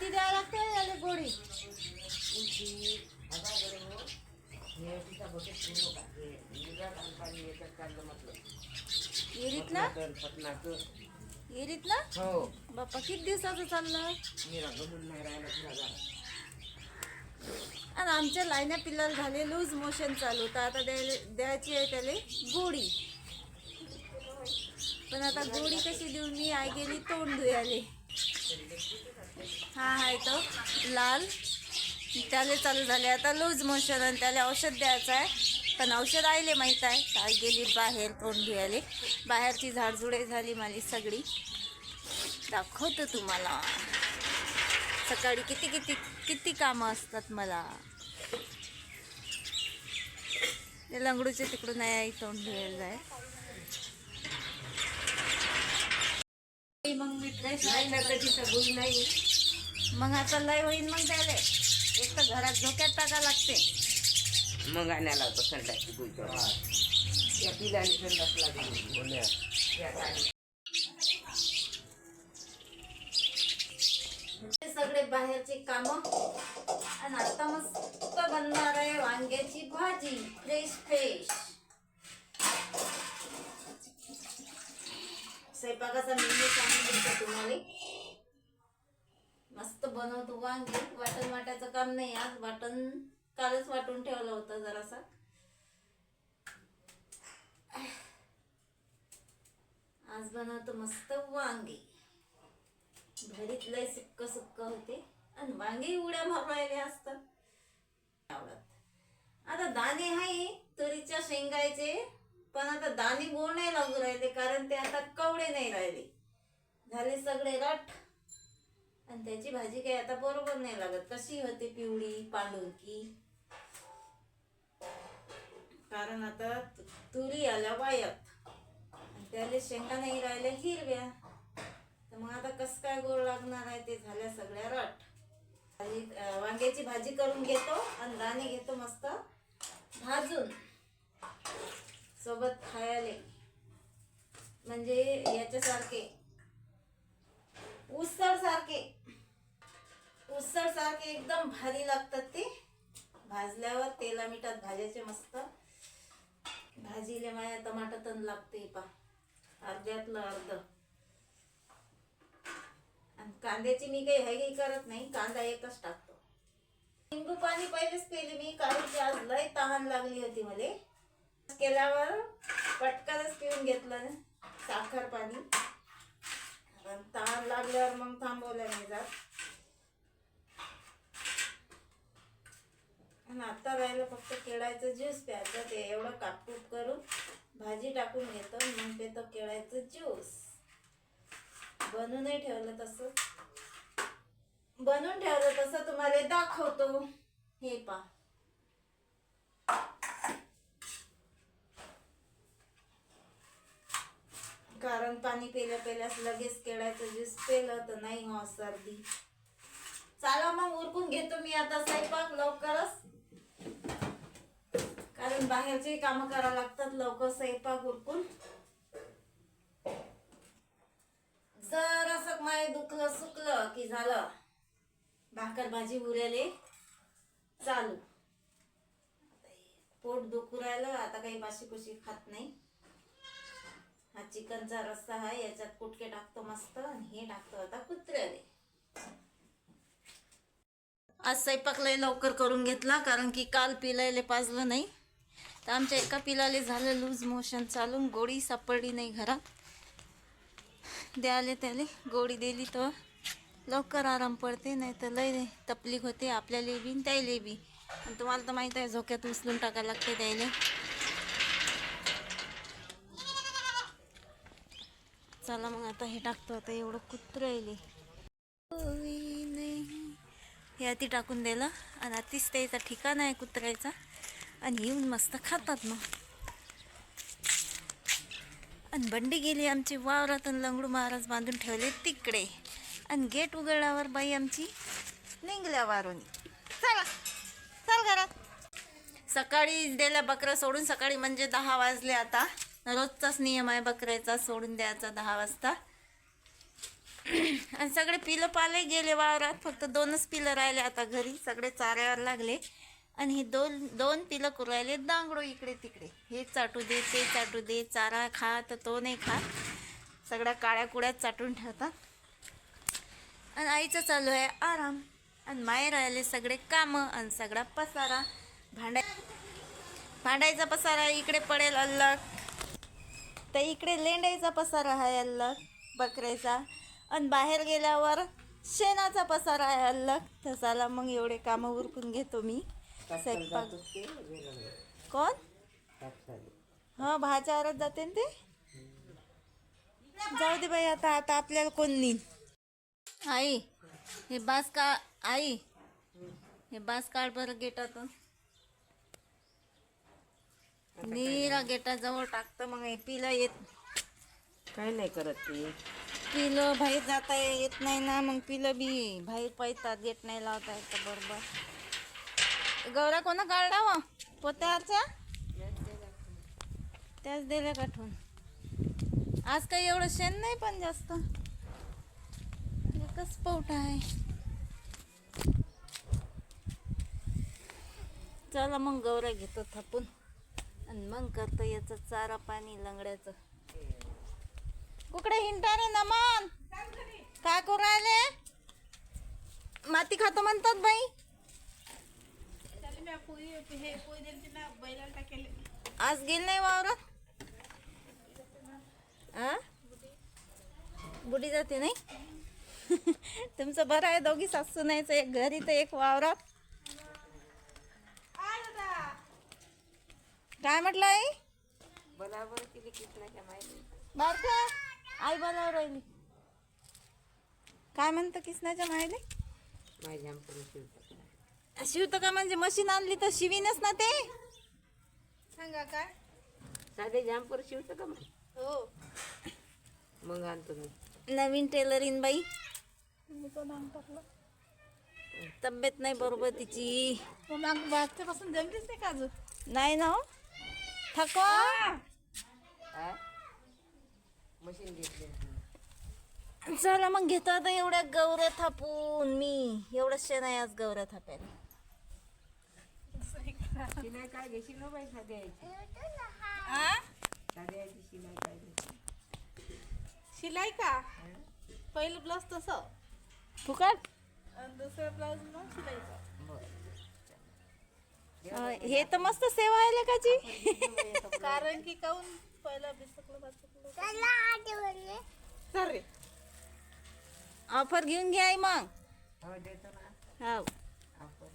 किती द्यावं लागते याला गोडी? येरीत ना? येरीत ना? हो. बाप्पा किती दिवसाचं चाललं? आणि आमच्या लाईना पिल्लाला झाले लूज मोशन चालू, तर आता द्यायची आहे त्याला गोडी. पण आता गोडी कशी देऊ मी? आई गेली तोंड धुयाले. हा आहे तो लाल, त्याला चालू झाले आता लूज मोशन आणि त्याला औषध द्यायचं आहे. पण औषध आले माहीत आहे. आई गेली बाहेर तोंड धुयाले. बाहेरची झाडझुडे झाली माझी सगळी. दाखवतो तुम्हाला सकाळी किती किती किती कामं असतात मला. ते लंगडूचे तिकडून नाही आई तोंड धुयाला जाय. मग मी फ्रेश नाही ना कधी सगळी नाही. मग आता लय होईन मग त्याला. एक तर घरात झोक्यात टाका लागते. मग आणायला होतो संडासची गुलतो या पिलाली संडास लागली. सगळे बाहेरचे काम. आणि आता मस्त बनणार आहे वांग्याची भाजी फ्रेश फ्रेश. स्वयंपाकाचा मेनू सांगून देतो तुम्हाला. मस्त बनवतो वांगे. वाटण वाटायचं काम नाही आज. वाटण कालच वाटून ठेवलं होतं जरासा. आज बनवतो मस्त वांगे. भरीत लय सुक्क सुक्क होते आणि वांगे उड्या मारायले असतात. आवडत. आता दाणे आहे तुरीच्या शेंगायचे, पण आता दाणे गोड नाही लागू राहिले कारण ते आता कवडे नाही राहिले. झाले सगळे रट. आणि त्याची भाजी काही आता बरोबर नाही लागत. कशी होते पिवळी पांढुरकी. कारण आता तुरी आल्या वायात आणि त्याला शेंगा नाही राहिल्या हिरव्या. तर मग आता कस काय गोड लागणार आहे. ते झाल्या सगळ्या रट. वांग्याची भाजी करून घेतो आणि दाणे घेतो मस्त भाजून सोबत खायले. म्हणजे याच्यासारखे उसळ सारखे एकदम भारी लागतात ते. भाजल्यावर तेला मिठात भाजायचे मस्त. भाजीले माझ्या टमाटर तण लागते पा अर्ध्यातलं अर्ध. आणि कांद्याची मी काही हे करत नाही. कांदा एकच टाकतो. लिंबू पाणी पहिलेच पेले मी कारण आज लय तहान लागली होती मला. केल्यावर पटकनच पिऊन घेतलं ना साखर पाणी. तहान लागल्यावर मग थांबवलं नाही जात. आणि आता राहिलं फक्त केळाचं ज्यूस प्यायचं. ते एवढं कापकूप करून भाजी टाकून घेतो मग पितो केळाचं ज्यूस. बनवून ठेवलं तसं तुम्हाला दाखवतो. हे पा कारण पाणी पेल्यास लगेच केळाचं ज्यूस पेलं तर नाही हो सर्दी. चला मग उरकून घेतो मी आता स्वयंपाक लवकरच. कारण बाहेरचे काम करावं लागतात लवकर. स्वयंपाक उरकून जरासं माय दुखलं सुकलं की झालं भाकर भाजी उरले चालू. पोट दुखू राहिलं आता काही बाशी कुशी खात नाही. हा चिकनचा रस्सा आहे. याच्यात कुटके टाकतो मस्त आणि हे टाकतो आता कुत्र्याले. आज स्वयंपाक लय लवकर करून घेतला कारण की काल पिलायले पाजलं नाही. तर आमच्या एका पिलाले झालं लूज मोशन चालून. गोळी सापडली नाही घरात. द्याले त्याले गोळी दिली तर लवकर आराम पडते. नाही तर लय तकलीफ होते आपल्याला बी त्याले बी. आणि तुम्हाला तर माहीत आहे झोक्यात उचलून टाकायला लागते त्याले. चला मग आता हे टाकतो. आता एवढं कुत्र येईल हे आधी टाकून दिलं आणि आतीच त्याचा ठिकाण आहे कुत्र्याचा. आणि येऊन मस्त खातात मग. आणि बंडी गेली आमची वावरात आणि लंगडू महाराज बांधून ठेवले तिकडे. आणि गेट उघडल्यावर बाई आमची निघल्या वारून. चला चल घरात. सकाळी दिल्या बकऱ्या सोडून. सकाळी म्हणजे 10 वाजले. आता रोजचाच नियम आहे बकऱ्याचा सोडून द्यायचा 10 वाजता. आणि सगळे पिलं पाले गेले वावरात, फक्त 2च पिलं राहिले आता घरी. सगळे चाऱ्यावर लागले आणि हे दोन पिलं करू राहिले दांगडो इकडे तिकडे. हे चाटू दे, ते चाटू दे, चारा खा तर तो नाही खात, सगळ्या काळ्या कुड्यात चाटून ठेवतात. आणि आईचं चालू आहे आराम. आणि माय राहिले सगळे कामं आणि सगळा पसारा. भांडायचा पसारा इकडे पडेल अल्लग, तर इकडे लेंडायचा पसारा आहे अल्लग बकऱ्याचा. आणि बाहेर गेल्यावर शेणाचा पसारा आहे अल्लग. तर चला मग एवढे कामं उरकून घेतो मी. स्वयंपाक कोण? हां, भाच्यावरच जाते ना ते. जाऊ दे बाई, आता आता आपल्याला कोण नेईन. आई हे बास का, आई हे बास काढ बरं गेटातून. नीरा गेटाजवळ टाकतं, मग हे पिलं येत. काय नाही करत ते. पिलं बाहेर जाता येत नाही ना, मग पिलं बी बाहेर पाहतात, गेट नाही लावता येतं बरोबर. गौरा कोणा काढला व पोत्यावरच्या? त्याच दिल्या काठून. आज काही एवढं शेण नाही पण जास्त, एकच पौट आहे. चला मग गौरा घेतो थापून आणि मग करतो याचं चारा पाणी लंगड्याचं. कुकडे हिंडता रे नमन, काय करू राहिले? माती खातो म्हणतात बाई. आज गेल नाही वावरात? बुडी जाते नाही. तुमचं बरं आहे, दोघी सासू नाहीच, एक घरी तर एक वावरात. काय म्हटलं आई? बरोबर केली किसनाच्या माहिती. बारका आई बोलावर राहिली. काय म्हणतं किसनाच्या मायले? माझ्या शिवतात. शिवतं का म्हणजे मशीन आणली तर शिवीनच ना ते. सांगा काय? साधे जामपूर शिवतं का मग? हो, मग आणतो मी. नवीन टेलरिंग बाई. तब्येत नाही बरोबर तिची. मागच्यापासून जमलीच नाही का अजून? नाही ना, थकवा. मशीन घेतली. चला मग घेतो आता एवढ्या गौऱ्या थापून. मी एवढं शेण आहे आज गौऱ्या थापायला. शिलाई काय घेशील ना बाई साध्याची? साध्याची शिलाई काय घेशील? शिलाई का? पहिलं ब्लाऊज तसं फुकट. आणि दुसरं ब्लाऊज मग शिलाईचं. हे तर मस्त सेवा आहे लेकाची. कारण की काऊन पहिला बिसकलं सरे ऑफर घेऊन घ्या आई मग. हो देतो ना. हो, आपण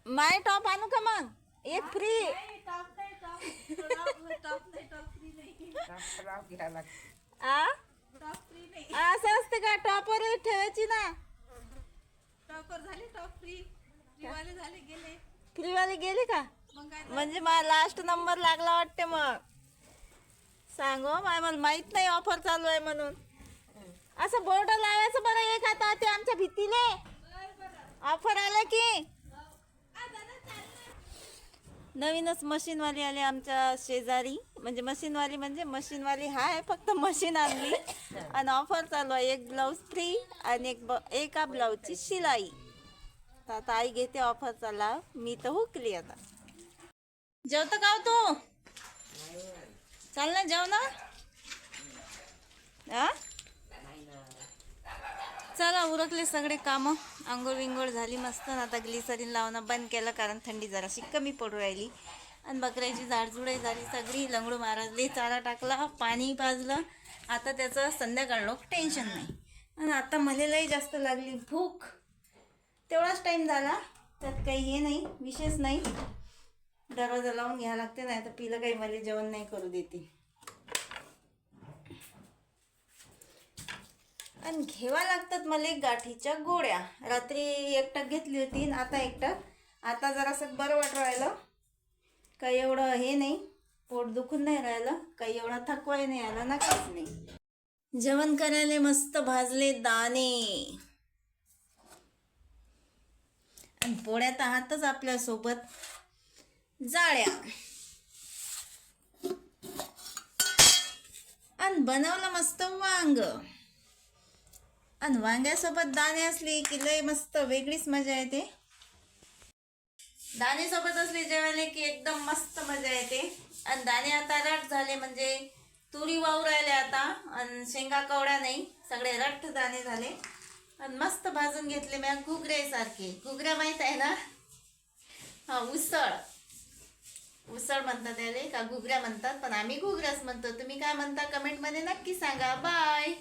माय टॉप आणू का मग? एक फ्री. टॉप नाही, टॉप फ्री नाही. टॉप घ्यायला लागते. टॉप फ्री नाही. असं असते का? टॉपवर ठेवायची ना. टॉपर झाले, टॉप फ्री फ्रीवाले झाले गेले. फ्रीवाले गेले का? मग काय म्हणजे मला लास्ट नंबर लागला वाटते. मग सांगो माय, मला माहित नाही ऑफर चालू आहे म्हणून. असं बोर्ड लावायचं बरं एक आता ते आमच्या भीतीले. ऑफर आलं की नवीनच मशीनवाली आली आमच्या शेजारी. म्हणजे मशीनवाली हाय, फक्त मशीन आणली आणि ऑफर चालू आहे. एक ब्लाऊज फ्री आणि एका ब्लाऊजची शिलाई. तर आता आई घेते ऑफरचा लाभ. मी तर हुकली आता. जेवतं का हो तू? चाल ना, जेव ना. चला उरकले सगळे कामं. आंघोळ विंघोळ झाली मस्त. आता ग्लिसरीन लावणं बंद केलं कारण थंडी जराशी कमी पडू राहिली. आणि बकऱ्याची झाडझुडही झाली सगळी. लंगडू मारली, चारा टाकला, पाणी पाजलं. आता त्याचं संध्याकाळ लोक टेन्शन नाही. आणि आता मलेलाही जास्त लागली भूक. तेवढाच टाईम झाला, त्यात काही हे नाही, विशेष नाही. दरवाजा लावून घ्यावं लागते, नाही तर पिलं काही मला जेवण नाही करू देते. आणि घेवा लागतात मला गाठीच्या गोळ्या. रात्री एकटक घेतली होती, आता एकटक. आता जरासं बरं वाटू राहिलं. काही एवढं हे नाही, पोट दुखून नाही राहिलं, काही एवढा थकवाही नाही आला ना, काहीच नाही. जेवण करायला मस्त भाजले दाणे. आणि पोळ्या तर आहातच आपल्यासोबत जाळ्या. आणि बनवलं मस्त वांग. आणि वांग्यासोबत दाणे असले की लय मस्त वेगळीच मजा येते. दाणे सोबत असले जेवायला की एकदम मस्त मजा येते. आणि दाणे आता रट झाले म्हणजे तुरी वाहू राहिले आता. आणि शेंगा कवड्या नाही, सगळे रट्ट दाणे झाले. आणि मस्त भाजून घेतले मी घुगरे सारखे. घुगऱ्या माहित आहे ना? हा, उसळ. उसळ म्हणतात त्याले का घुगऱ्या म्हणतात, पण आम्ही घुगऱ्याच म्हणतो. तुम्ही काय म्हणता कमेंटमध्ये नक्की सांगा. बाय.